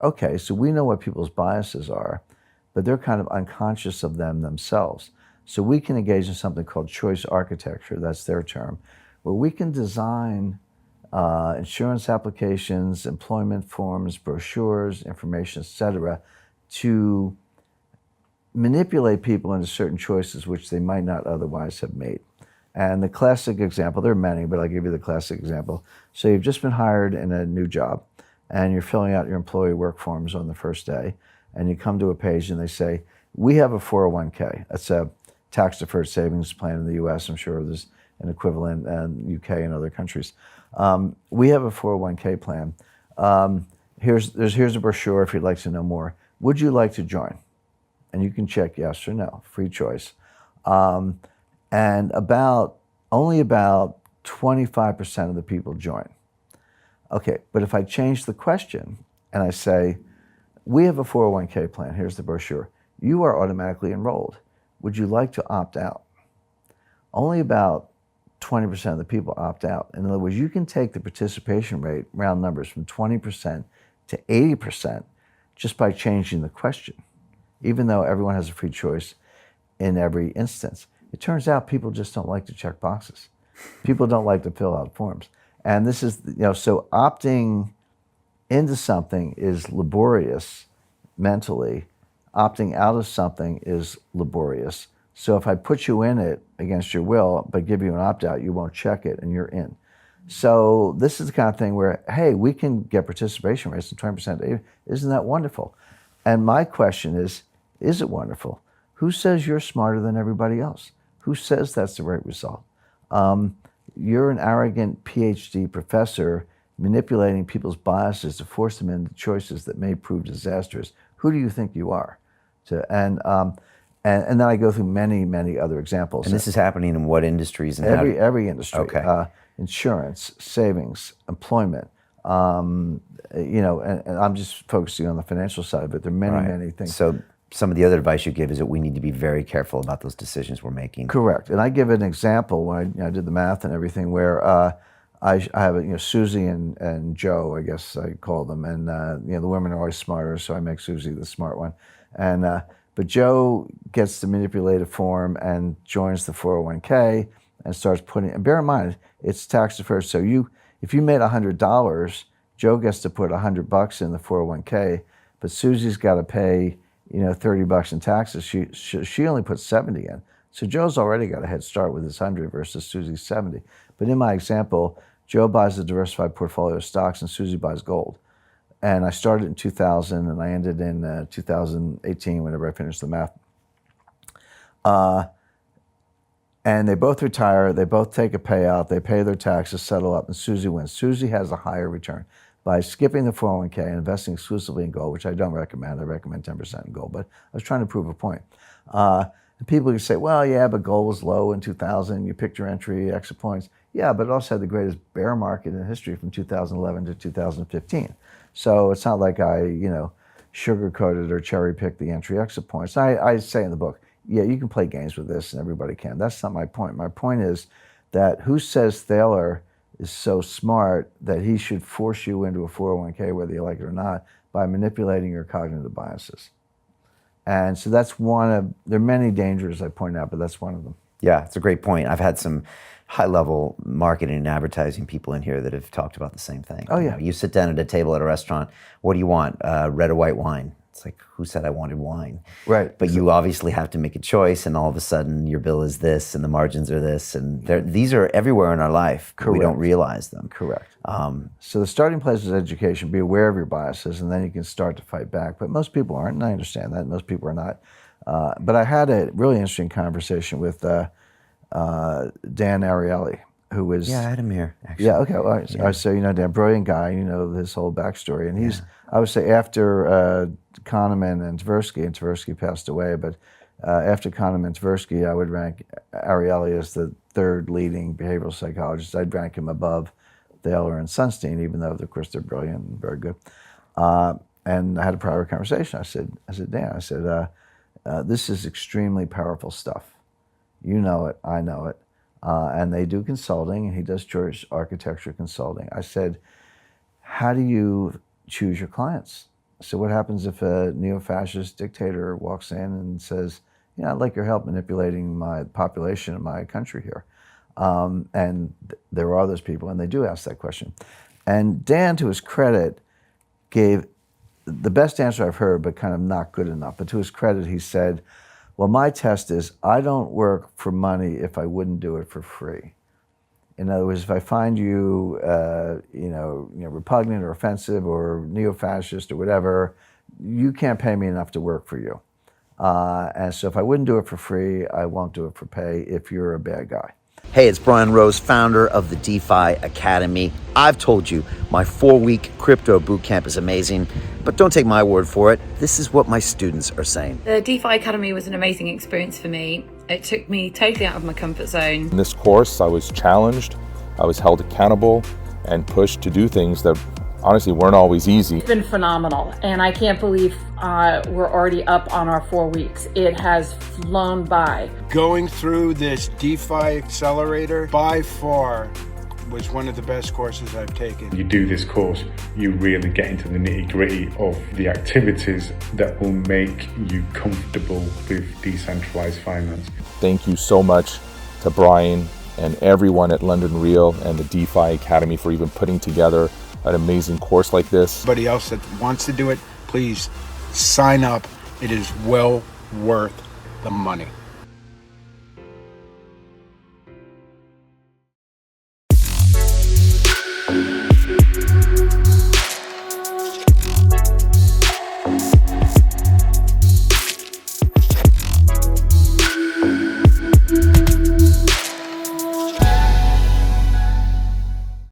okay, so we know what people's biases are, but they're kind of unconscious of them themselves. So we can engage in something called choice architecture, that's their term, where we can design insurance applications, employment forms, brochures, information, etc., to manipulate people into certain choices which they might not otherwise have made. And the classic example, there are many, but I'll give you the classic example. So you've just been hired in a new job, and you're filling out your employee work forms on the first day, and you come to a page and they say, we have a 401k. That's a tax-deferred savings plan in the US. I'm sure there's an equivalent in UK and other countries. We have a 401k plan. Here's a brochure if you'd like to know more. Would you like to join? And you can check yes or no, free choice. And only about 25% of the people join. Okay, but if I change the question and I say, we have a 401k plan, here's the brochure. You are automatically enrolled. Would you like to opt out? Only about 20% of the people opt out. In other words, you can take the participation rate, round numbers, from 20% to 80% just by changing the question, even though everyone has a free choice in every instance. It turns out people just don't like to check boxes. People don't like to fill out forms. And this is, so opting into something is laborious mentally. Opting out of something is laborious. So if I put you in it against your will, but give you an opt-out, you won't check it and you're in. So this is the kind of thing where, hey, we can get participation rates of 20% to 80%. Isn't that wonderful? And my question is it wonderful? Who says you're smarter than everybody else? Who says that's the right result? You're an arrogant PhD professor manipulating people's biases to force them into choices that may prove disastrous. Who do you think you are? And then I go through many, many other examples. And this is happening in what industries? And every industry. Okay. Insurance, savings, employment. And I'm just focusing on the financial side of it. There are many, many things. So some of the other advice you give is that we need to be very careful about those decisions we're making. Correct. And I give an example when I did the math and everything where I have Susie and Joe, I guess I call them, and the women are always smarter, so I make Susie the smart one. And but Joe gets the manipulated form and joins the 401k and starts putting. And bear in mind, it's tax deferred. So if you made $100, Joe gets to put $100 in the 401k, but Susie's got to pay $30 in taxes. She only puts 70 in. So Joe's already got a head start with his 100 versus Susie's 70. But in my example, Joe buys a diversified portfolio of stocks and Susie buys gold. And I started in 2000 and I ended in 2018 whenever I finished the math. And they both retire, they both take a payout, they pay their taxes, settle up, and Susie wins. Susie has a higher return. By skipping the 401k and investing exclusively in gold, which I don't recommend. I recommend 10% in gold, but I was trying to prove a point. And people can say, well, yeah, but gold was low in 2000. You picked your entry, exit points. Yeah, but it also had the greatest bear market in history from 2011 to 2015. So it's not like I, sugar-coated or cherry-picked the entry exit points. I say in the book, yeah, you can play games with this and everybody can. That's not my point. My point is that who says Thaler is so smart that he should force you into a 401k, whether you like it or not, by manipulating your cognitive biases. And so that's there are many dangers I point out, but that's one of them. Yeah, it's a great point. I've had some high-level marketing and advertising people in here that have talked about the same thing. Oh, yeah. You sit down at a table at a restaurant, what do you want, red or white wine? It's like, who said I wanted wine? Right. But you obviously have to make a choice, and all of a sudden your bill is this, and the margins are this, and these are everywhere in our life. Correct. We don't realize them. Correct. So the starting place is education. Be aware of your biases, and then you can start to fight back. But most people aren't, and I understand that. Most people are not. But I had a really interesting conversation with Dan Ariely, who was... Yeah, I had him here, actually. Yeah, okay. Well, yeah. So Dan, brilliant guy, his whole backstory. And he's, I would say, after Kahneman and Tversky passed away, but after Kahneman and Tversky, I would rank Ariely as the third leading behavioral psychologist. I'd rank him above Thaler and Sunstein, even though, of course, they're brilliant and very good. And I had a private conversation. I said, Dan, this is extremely powerful stuff. You know it, I know it. And they do consulting, and he does choice architecture consulting. I said, how do you choose your clients? So what happens if a neo-fascist dictator walks in and says, I'd like your help manipulating my population in my country here? And there are those people, and they do ask that question. And Dan, to his credit, gave the best answer I've heard, but kind of not good enough. But to his credit, he said, well, my test is I don't work for money if I wouldn't do it for free. In other words, if I find you, repugnant or offensive or neo-fascist or whatever, you can't pay me enough to work for you. And so if I wouldn't do it for free, I won't do it for pay if you're a bad guy. Hey, it's Brian Rose, founder of the DeFi Academy. I've told you my 4-week crypto bootcamp is amazing, but don't take my word for it. This is what my students are saying. The DeFi Academy was an amazing experience for me. It took me totally out of my comfort zone. In this course, I was challenged, I was held accountable, and pushed to do things that honestly weren't always easy. It's been phenomenal, and I can't believe we're already up on our 4 weeks. It has flown by. Going through this DeFi accelerator by far was one of the best courses I've taken. You do this course, you really get into the nitty-gritty of the activities that will make you comfortable with decentralized finance. Thank you so much to Brian and everyone at London Real and the DeFi Academy for even putting together an amazing course like this. Anybody else that wants to do it, please sign up. It is well worth the money.